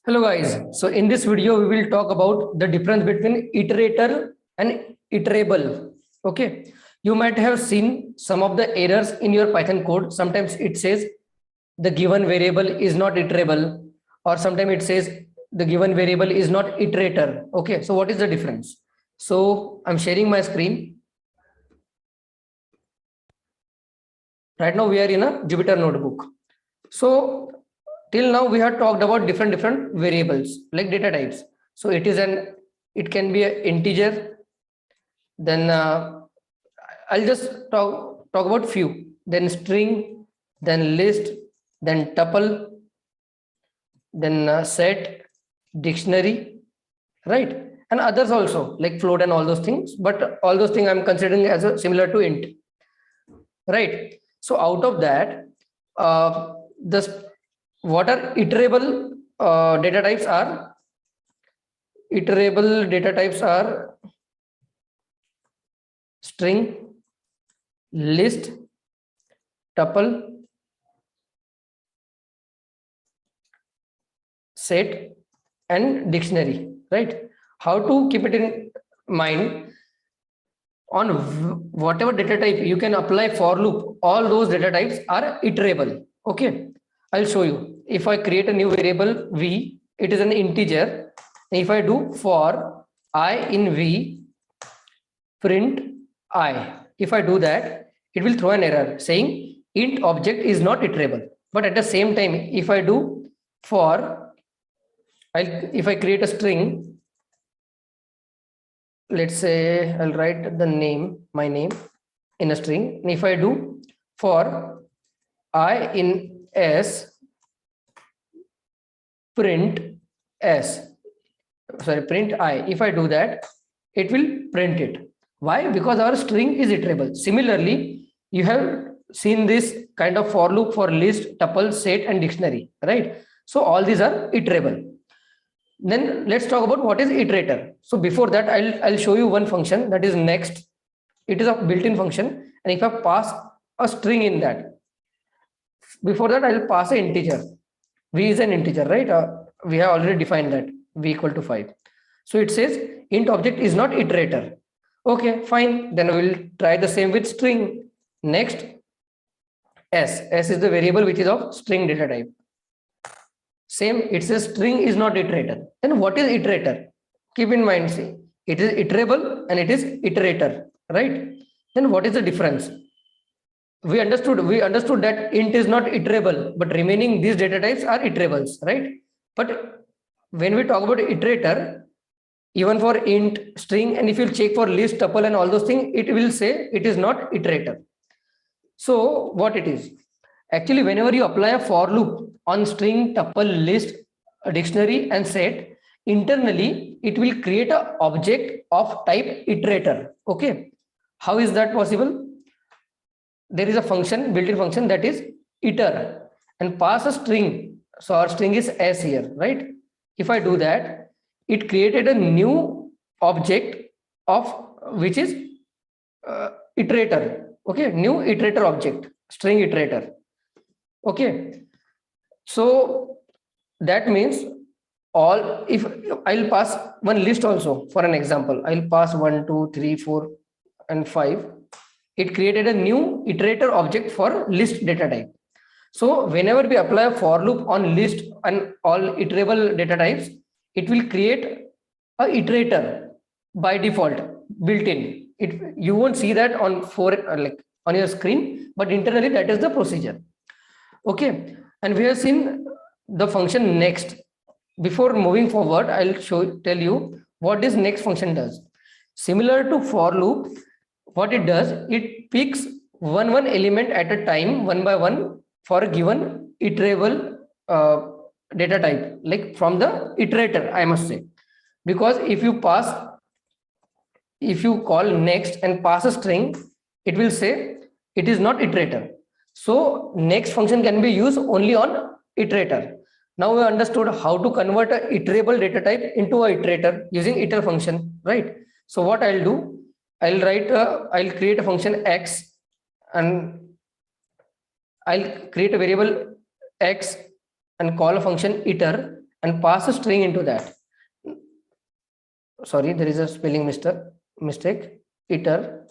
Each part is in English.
Hello guys. So in this video, we will talk about the difference between iterator and iterable. Okay. You might have seen some of the errors in your Python code. Sometimes it says the given variable is not iterable, or sometimes it says the given variable is not iterator. Okay. So what is the difference? So I'm sharing my screen. Right now we are in a Jupyter notebook. So till now we have talked about different variables like data types. So it can be an integer. Then I'll just talk about few. Then string, then list, then tuple, then set, dictionary, right? And others also like float and all those things. But all those things I'm considering as a similar to int, right? So out of that, the what are iterable data types are? Iterable data types are string, list, tuple, set, and dictionary, right? How to keep it in mind? On whatever data type you can apply for loop, all those data types are iterable. Okay, I'll show you. If I create a new variable v, it is an integer. If I do for I in v print I, if I do that, it will throw an error saying int object is not iterable. But at the same time, if I do for if I create a string, let's say I'll write the name, my name in a string. And if I do for I in s print s, sorry, print I, if I do that, it will print it. Why? Because our string is iterable. Similarly, you have seen this kind of for loop for list, tuple, set, and dictionary, right? So all these are iterable. Then let's talk about what is iterator. So before that, I'll show you one function, that is next. It is a built-in function, and if I pass a string in that, before that I'll pass an integer. V is an integer, right? We have already defined that v equal to 5. So it says int object is not iterator. Okay, fine. Then we'll try the same with string. Next, s is the variable which is of string data type. Same, it says string is not iterator. Then what is iterator? Keep in mind, see, it is iterable and it is iterator, right? Then what is the difference? We understood that int is not iterable, but remaining these data types are iterables, right? But when we talk about iterator, even for int, string, and if you check for list, tuple, and all those things, it will say it is not iterator. So what it is? Actually, whenever you apply a for loop on string, tuple, list, a dictionary, and set, internally it will create an object of type iterator. Okay, how is that possible? There is a function, built-in function, that is iter, and pass a string. So our string is s here, right? If I do that, it created a new object of which is iterator. Okay, new iterator object, string iterator. Okay, so that means all, if I'll pass one list also for an example, I'll pass 1, 2, 3, 4, and 5. It created a new iterator object for list data type. So whenever we apply a for loop on list and all iterable data types, it will create a iterator by default built in. You won't see that on like on your screen, but internally that is the procedure. Okay, and we have seen the function next. Before moving forward, I'll tell you what this next function does. Similar to for loop, what it does, it picks one element at a time, one by one, for a given iterable data type, like from the iterator, I must say. Because if you call next and pass a string, it will say it is not iterator. So next function can be used only on iterator. Now we understood how to convert a iterable data type into a iterator using iter function, right? So what I'll do, I'll create a function x, and I'll create a variable x and call a function iter, and pass a string into that. Sorry, there is a spelling mistake. Iter.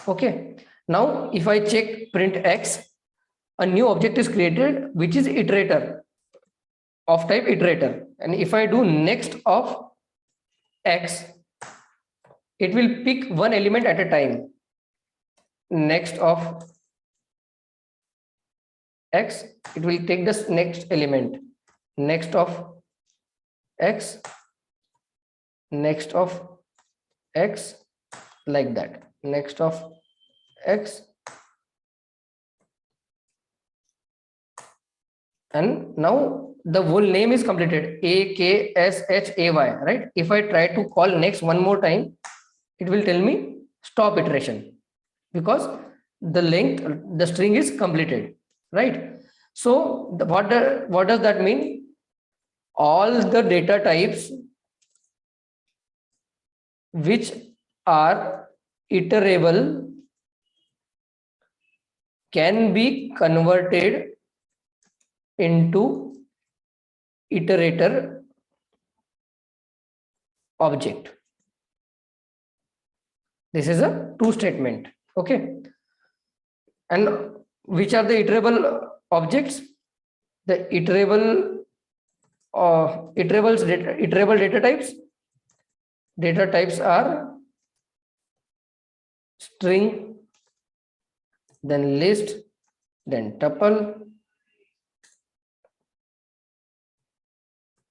Okay. Now, if I check print x, a new object is created, which is iterator of type iterator. And if I do next of x, it will pick one element at a time. Next of x, it will take this next element. Next of x, next of x, like that. Next of x, and now the whole name is completed, AKSHAY, right? If I try to call next one more time, it will tell me stop iteration, because the string is completed, right? So what does that mean? All the data types which are iterable can be converted into iterator object. This is a true statement. Okay. And which are the iterable objects? The iterable iterable data types. Data types are string, then list, then tuple,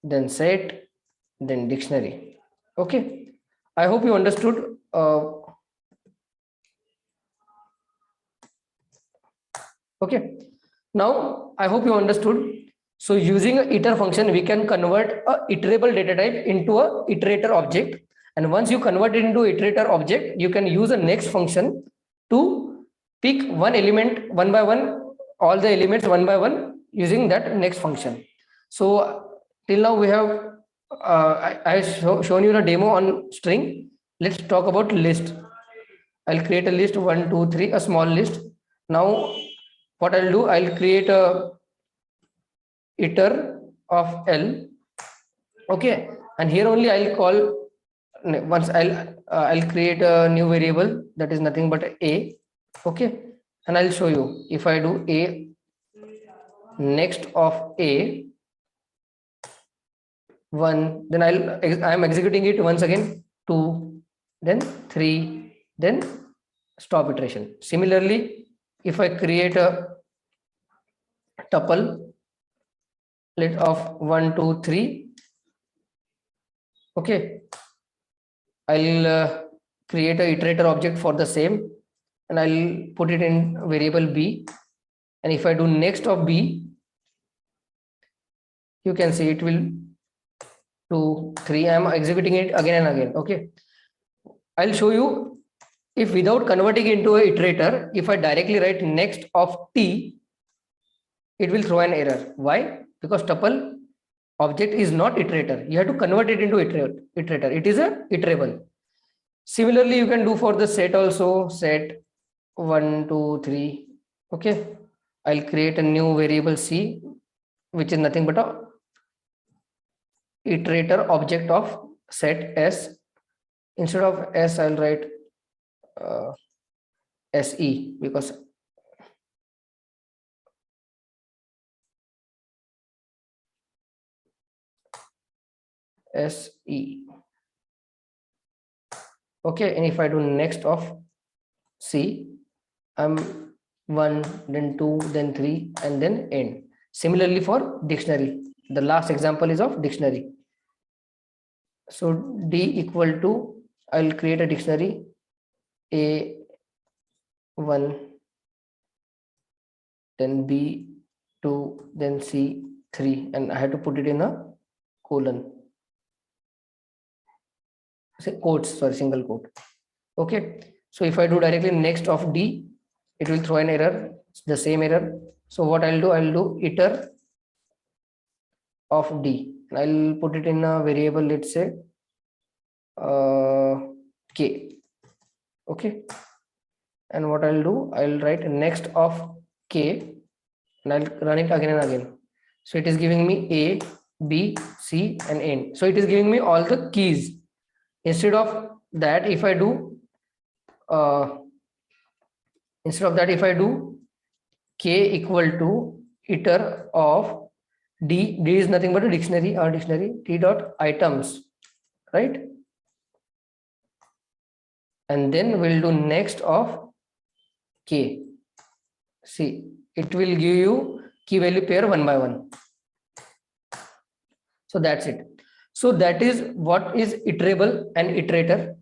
then set, then dictionary. Okay. I hope you understood. Okay. Now, I hope you understood. So using a iter function, we can convert a iterable data type into a iterator object. And once you convert it into iterator object, you can use a next function to pick one element one by one, all the elements one by one using that next function. So till now we have I shown you the demo on string. Let's talk about list. I'll create a list 1, 2, 3, a small list. Now what I'll do, I'll create a iter of L. Okay, and here only I'll call, once I'll create a new variable that is nothing but a. Okay, and I'll show you. If I do a next of a 1, then I'm executing it once again, 2, then 3, then stop iteration. Similarly, if I create a tuple, let of 1, 2, 3, okay, I'll create a iterator object for the same, and I'll put it in variable b. And if I do next of b, you can see it will 2, 3. I'm executing it again and again. Okay, I'll show you. If without converting into a iterator, if I directly write next of t, it will throw an error. Why? Because tuple object is not iterator. You have to convert it into iterator. It is a iterable. Similarly, you can do for the set also. Set 1, 2, 3. Okay, I'll create a new variable c, which is nothing but a iterator object of set s. Instead of s, I'll write se, because se. Okay, and if I do next of c, I'm 1, then 2, then 3, and then end. Similarly for dictionary, the last example is of dictionary. So d equal to, I'll create a dictionary A1, then B2, then C3, and I have to put it in a colon. Say quotes, sorry, single quote. Okay, so if I do directly next of D, it will throw an error, the same error. So what I'll do iter of D, and I'll put it in a variable, let's say k. Okay, and what I'll write next of k, and I'll run it again and again. So it is giving me a, B, C, and N. So it is giving me all the keys. Instead of that, if I do K equal to iter of D is nothing but a dictionary or dictionary T dot items, right? And then we'll do next of K. See, it will give you key value pair one by one. So that's it. So that is what is iterable and iterator.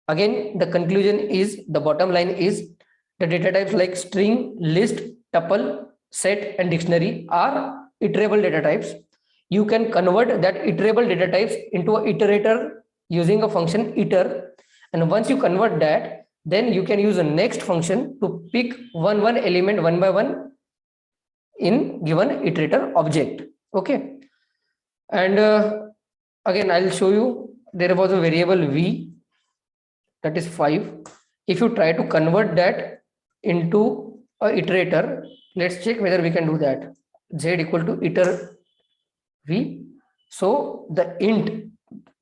Again, the conclusion is, the bottom line is, the data types like string, list, tuple, set, and dictionary are iterable data types. You can convert that iterable data types into an iterator using a function iter. And once you convert that, then you can use a next function to pick one element one by one in given iterator object. Okay. And again, I'll show you, there was a variable v, that is 5. If you try to convert that into a iterator, let's check whether we can do that. Z equal to iter v. So the int,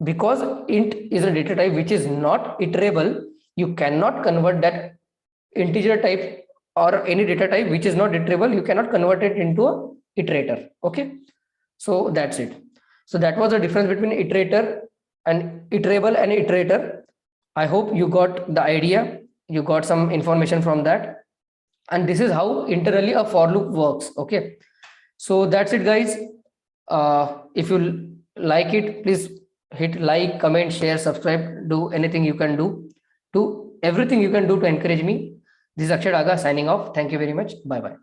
because int is a data type which is not iterable, you cannot convert that integer type or any data type which is not iterable, you cannot convert it into a iterator. Okay, so that's it. So that was the difference between iterator and iterable and iterator. I hope you got the idea, you got some information from that. And this is how internally a for loop works. Okay, so that's it, guys. If you like it, please hit like, comment, share, subscribe, do anything you can do, everything you can do to encourage me. This is Akshay Daga signing off. Thank you very much. Bye bye.